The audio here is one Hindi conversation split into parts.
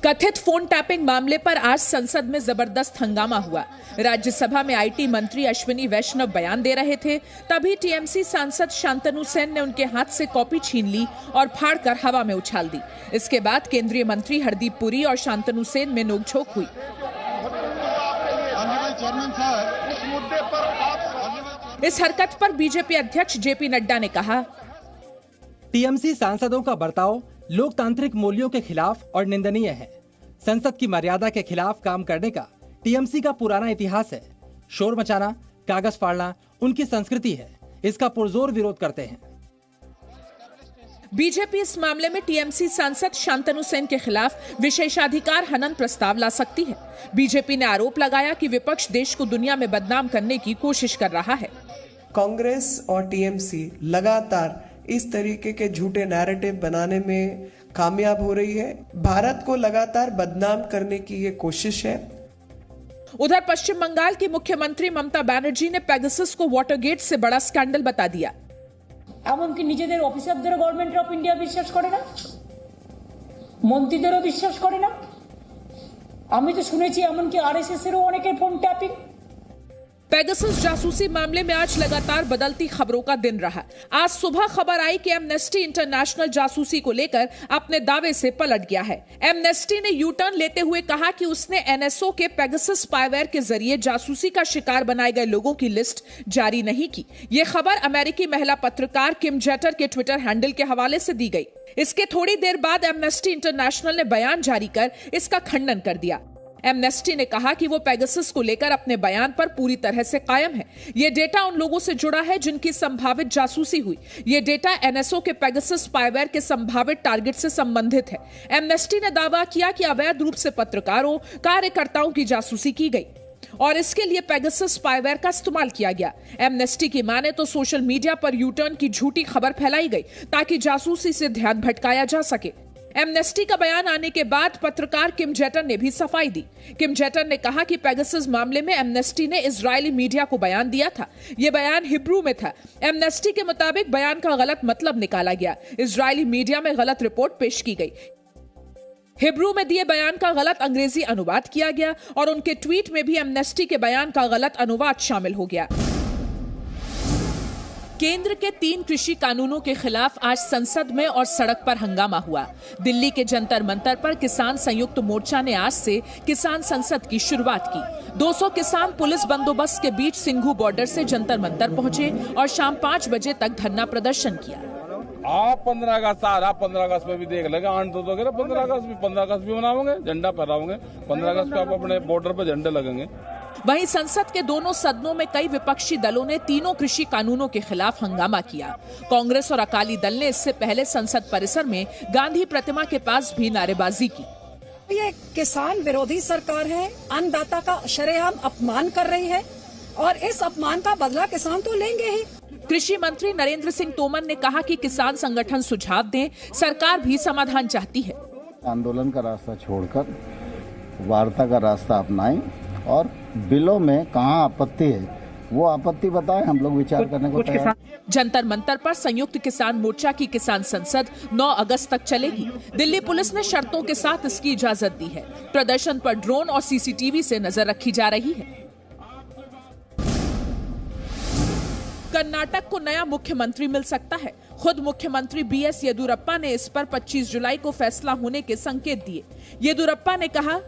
कथित फोन टैपिंग मामले पर आज संसद में जबरदस्त हंगामा हुआ। राज्यसभा में आईटी मंत्री अश्विनी वैष्णव बयान दे रहे थे, तभी टीएमसी सांसद शांतनु सेन ने उनके हाथ से कॉपी छीन ली और फाड़कर हवा में उछाल दी। इसके बाद केंद्रीय मंत्री हरदीप पुरी और शांतनु सेन में नोकझोंक हुई। इस हरकत पर बीजेपी अध्यक्ष जेपी नड्डा ने कहा, टीएमसी सांसदों का बर्ताव लोकतांत्रिक मूल्यों के खिलाफ और निंदनीय है। संसद की मर्यादा के खिलाफ काम करने का टीएमसी का पुराना इतिहास है। शोर मचाना, कागज फाड़ना उनकी संस्कृति है। इसका पुरजोर विरोध करते हैं। बीजेपी इस मामले में टीएमसी सांसद शांतनु सेन के खिलाफ विशेषाधिकार हनन प्रस्ताव ला सकती है। बीजेपी ने आरोप लगाया कि विपक्ष देश को दुनिया में बदनाम करने की कोशिश कर रहा है। कांग्रेस और टीएमसी लगातार इस तरीके के झूठे नैरेटिव बनाने में कामयाब हो रही है। भारत को लगातार बदनाम करने की ये कोशिश है। उधर पश्चिम बंगाल की मुख्यमंत्री ममता बनर्जी ने पेगासस को वाटरगेट से बड़ा स्कैंडल बता दिया। এমনকি নিজেদের অফিসারদের গভর্নমেন্ট অফ ইন্ডিয়া বিশ্বাস করে না, মন্ত্রীদেরও বিশ্বাস করে না। আমি তো শুনেছি এমনকি আরএসএস এরও অনেকের ফোন ট্যাপিং। पेगासस जासूसी मामले में आज लगातार बदलती खबरों का दिन रहा। आज सुबह खबर आई कि एमनेस्टी इंटरनेशनल जासूसी को लेकर अपने दावे से पलट गया है। एमनेस्टी ने यू टर्न लेते हुए कहा कि उसने एनएसओ के पेगासस स्पाईवेयर के जरिए जासूसी का शिकार बनाए गए लोगों की लिस्ट जारी नहीं की। ये खबर अमेरिकी महिला पत्रकार किम जेटर के ट्विटर हैंडल के हवाले से दी गई। इसके थोड़ी देर बाद एमनेस्टी इंटरनेशनल ने बयान जारी कर इसका खंडन कर दिया। एमनेस्टी ने कहा कि वो पेगासस को लेकर अपने बयान पर पूरी तरह से कायम है। ये डेटा उन लोगों से जुड़ा है जिनकी संभावित जासूसी हुई। ये डेटा एनएसओ के पेगासस स्पाईवेयर के संभावित टारगेट से संबंधित है। एमनेस्टी ने दावा किया कि अवैध रूप से पत्रकारों, कार्यकर्ताओं की जासूसी की गई और इसके लिए पेगासस स्पाईवेयर का इस्तेमाल किया गया। एमनेस्टी की माने तो सोशल मीडिया पर यू टर्न की झूठी खबर फैलाई गई ताकि जासूसी से ध्यान भटकाया जा सके। एमनेस्टी का बयान आने के बाद पत्रकार किम जेटर ने भी सफाई दी। किम जेटर ने कहा कि पेगासस मामले में एमनेस्टी ने इजरायली मीडिया को बयान दिया था। यह बयान हिब्रू में था। एमनेस्टी के मुताबिक बयान का गलत मतलब निकाला गया। इजरायली मीडिया में गलत रिपोर्ट पेश की गई। हिब्रू में दिए बयान का गलत अंग्रेजी अनुवाद किया गया और उनके ट्वीट में भी एमनेस्टी के बयान का गलत अनुवाद शामिल हो गया। केंद्र के 3 कृषि कानूनों के खिलाफ आज संसद में और सड़क पर हंगामा हुआ। दिल्ली के जंतर मंतर पर किसान संयुक्त मोर्चा ने आज से किसान संसद की शुरुआत की। 200 किसान पुलिस बंदोबस्त के बीच सिंघू बॉर्डर से जंतर मंतर पहुंचे और शाम 5 बजे तक धरना प्रदर्शन किया। आप 15 अगस्त आ रहा, 15 अगस्त में भी देख लेंगे। 15 अगस्त भी मनाओगे, झंडा फहराओगे। 15 अगस्त पे आप अपने बॉर्डर पे झंडे लगेंगे। वहीं संसद के दोनों सदनों में कई विपक्षी दलों ने तीनों कृषि कानूनों के खिलाफ हंगामा किया। कांग्रेस और अकाली दल ने इससे पहले संसद परिसर में गांधी प्रतिमा के पास भी नारेबाजी की। ये किसान विरोधी सरकार है, अन्नदाता का शरेआम अपमान कर रही है और इस अपमान का बदला किसान तो लेंगे ही। कृषि मंत्री नरेंद्र सिंह तोमर ने कहा कि किसान संगठन सुझाव दें, सरकार भी समाधान चाहती है। आंदोलन का रास्ता छोड़कर वार्ता का रास्ता अपनाएं और बिलों में कहां आपत्ति है वो आपत्ति बताएं, हम लोग विचार करने को तैयार। जंतर मंतर पर संयुक्त किसान मोर्चा की किसान संसद 9 अगस्त तक चलेगी। दिल्ली पुलिस ने शर्तों के साथ इसकी इजाजत दी है। प्रदर्शन पर ड्रोन और सीसीटीवी से नजर रखी जा रही है। कर्नाटक को नया मुख्यमंत्री मिल सकता है। खुद मुख्यमंत्री बीएस येदियुरप्पा ने इस पर 25 जुलाई को फैसला होने के संकेत दिए। येदियुरप्पा ने कहा,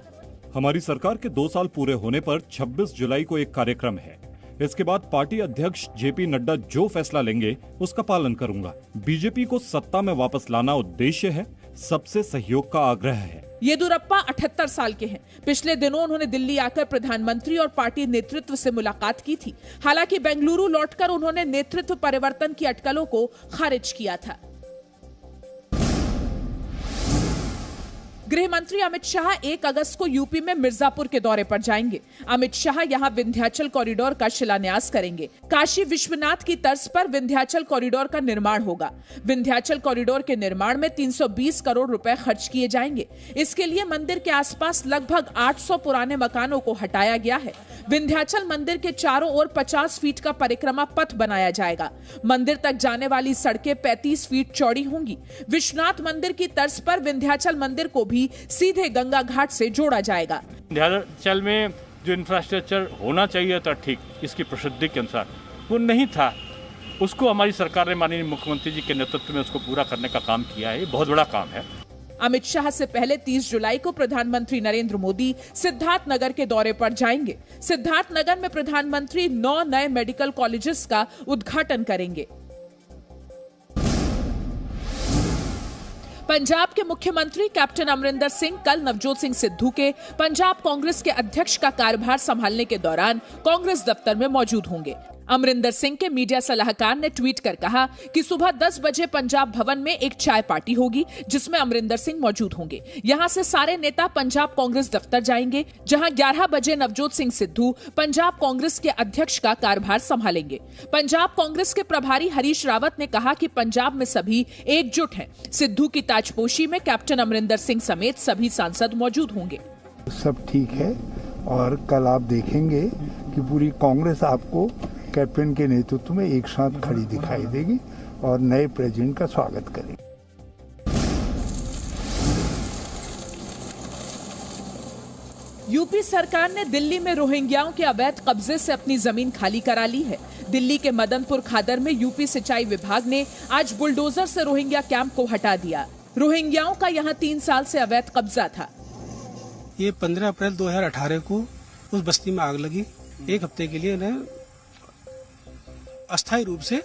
हमारी सरकार के 2 साल पूरे होने पर 26 जुलाई को एक कार्यक्रम है। इसके बाद पार्टी अध्यक्ष जेपी नड्डा जो फैसला लेंगे उसका पालन करूंगा। बीजेपी को सत्ता में वापस लाना उद्देश्य है, सबसे सहयोग का आग्रह है। येदियुरप्पा 78 साल के हैं। पिछले दिनों उन्होंने दिल्ली आकर प्रधानमंत्री और पार्टी नेतृत्व से मुलाकात की थी। हालांकि बेंगलुरु लौटकर उन्होंने नेतृत्व परिवर्तन की अटकलों को खारिज किया था। गृह मंत्री अमित शाह 1 अगस्त को यूपी में मिर्जापुर के दौरे पर जाएंगे। अमित शाह यहां विंध्याचल कॉरिडोर का शिलान्यास करेंगे। काशी विश्वनाथ की तर्ज पर विंध्याचल कॉरिडोर का निर्माण होगा। विंध्याचल कॉरिडोर के निर्माण में 320 करोड़ रुपए खर्च किए जाएंगे। इसके लिए मंदिर के आसपास लगभग 800 पुराने मकानों को हटाया गया है। विंध्याचल मंदिर के चारों ओर 50 फीट का परिक्रमा पथ बनाया जाएगा। मंदिर तक जाने वाली सड़कें 35 फीट चौड़ी होंगी। विश्वनाथ मंदिर की तर्ज पर विंध्याचल मंदिर को भी सीधे गंगा घाट से जोड़ा जाएगा। विंध्याचल में जो इंफ्रास्ट्रक्चर होना चाहिए था ठीक इसकी प्रसिद्धि के अनुसार वो नहीं था, उसको हमारी सरकार ने माननीय मुख्यमंत्री जी के नेतृत्व में उसको पूरा करने का काम किया है। ये बहुत बड़ा काम है। अमित शाह से पहले 30 जुलाई को प्रधानमंत्री नरेंद्र मोदी सिद्धार्थनगर के दौरे पर जाएंगे। सिद्धार्थनगर में प्रधानमंत्री 9 नए मेडिकल कॉलेजेस का उद्घाटन करेंगे। पंजाब के मुख्यमंत्री कैप्टन अमरिंदर सिंह कल नवजोत सिंह सिद्धू के पंजाब कांग्रेस के अध्यक्ष का कार्यभार संभालने के दौरान कांग्रेस दफ्तर में मौजूद होंगे। अमरिंदर सिंह के मीडिया सलाहकार ने ट्वीट कर कहा कि सुबह 10 बजे पंजाब भवन में एक चाय पार्टी होगी जिसमें अमरिंदर सिंह मौजूद होंगे। यहां से सारे नेता पंजाब कांग्रेस दफ्तर जाएंगे, जहां 11 बजे नवजोत सिंह सिद्धू पंजाब कांग्रेस के अध्यक्ष का कार्यभार संभालेंगे। पंजाब कांग्रेस के प्रभारी हरीश रावत ने कहा कि पंजाब में सभी एकजुट हैं। सिद्धू की ताजपोशी में कैप्टन अमरिंदर सिंह समेत सभी सांसद मौजूद होंगे। सब ठीक है और कल आप देखेंगे कि पूरी कांग्रेस आपको कैप्टन के नेतृत्व में एक साथ खड़ी दिखाई देगी और नए प्रेसिडेंट का स्वागत करेगी। यूपी सरकार ने दिल्ली में रोहिंग्याओं के अवैध कब्जे से अपनी जमीन खाली करा ली है। दिल्ली के मदनपुर खादर में यूपी सिंचाई विभाग ने आज बुलडोजर से रोहिंग्या कैंप को हटा दिया। रोहिंग्याओं का यहां 3 साल से अवैध कब्जा था। ये 15 अप्रैल 2018 को उस बस्ती में आग लगी। एक हफ्ते के लिए अस्थायी रूप से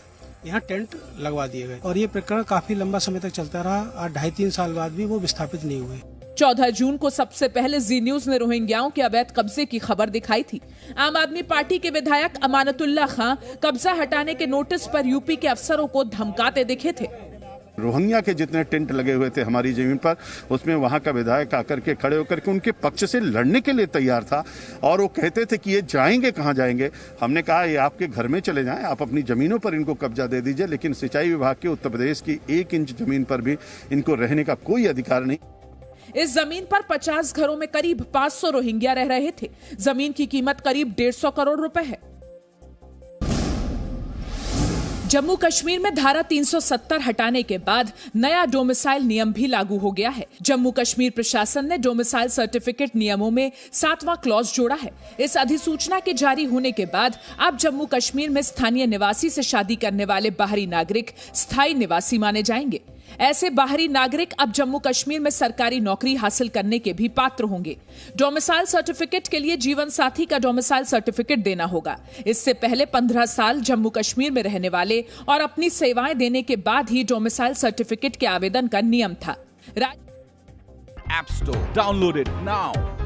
यहाँ टेंट लगवा दिए गए और ये प्रकरण काफी लंबा समय तक चलता रहा और 2.5-3 साल बाद भी वो विस्थापित नहीं हुए। 14 जून को सबसे पहले जी न्यूज ने रोहिंग्याओं के अवैध कब्जे की खबर दिखाई थी। आम आदमी पार्टी के विधायक अमानतुल्लाह खां कब्जा हटाने के नोटिस पर यूपी के अफसरों को धमकाते दिखे थे। रोहिंग्या के जितने टेंट लगे हुए थे हमारी जमीन पर, उसमें वहां का विधायक आकर के खड़े होकर के उनके पक्ष से लड़ने के लिए तैयार था और वो कहते थे कि ये जाएंगे कहां जाएंगे। हमने कहा ये आपके घर में चले जाएं, आप अपनी जमीनों पर इनको कब्जा दे दीजिए, लेकिन सिंचाई विभाग के उत्तर प्रदेश की 1 इंच जमीन पर भी इनको रहने का कोई अधिकार नहीं। इस जमीन पर 50 घरों में करीब 500 रोहिंग्या रह रहे थे। जमीन की कीमत करीब 150 करोड़ रुपए है। जम्मू कश्मीर में धारा 370 हटाने के बाद नया डोमिसाइल नियम भी लागू हो गया है। जम्मू कश्मीर प्रशासन ने डोमिसाइल सर्टिफिकेट नियमों में 7वां क्लॉज जोड़ा है। इस अधिसूचना के जारी होने के बाद अब जम्मू कश्मीर में स्थानीय निवासी से शादी करने वाले बाहरी नागरिक स्थायी निवासी माने जाएंगे। ऐसे बाहरी नागरिक अब जम्मू कश्मीर में सरकारी नौकरी हासिल करने के भी पात्र होंगे। डोमिसाइल सर्टिफिकेट के लिए जीवन साथी का डोमिसाइल सर्टिफिकेट देना होगा। इससे पहले 15 साल जम्मू कश्मीर में रहने वाले और अपनी सेवाएं देने के बाद ही डोमिसाइल सर्टिफिकेट के आवेदन का नियम था। App Store. Download it now.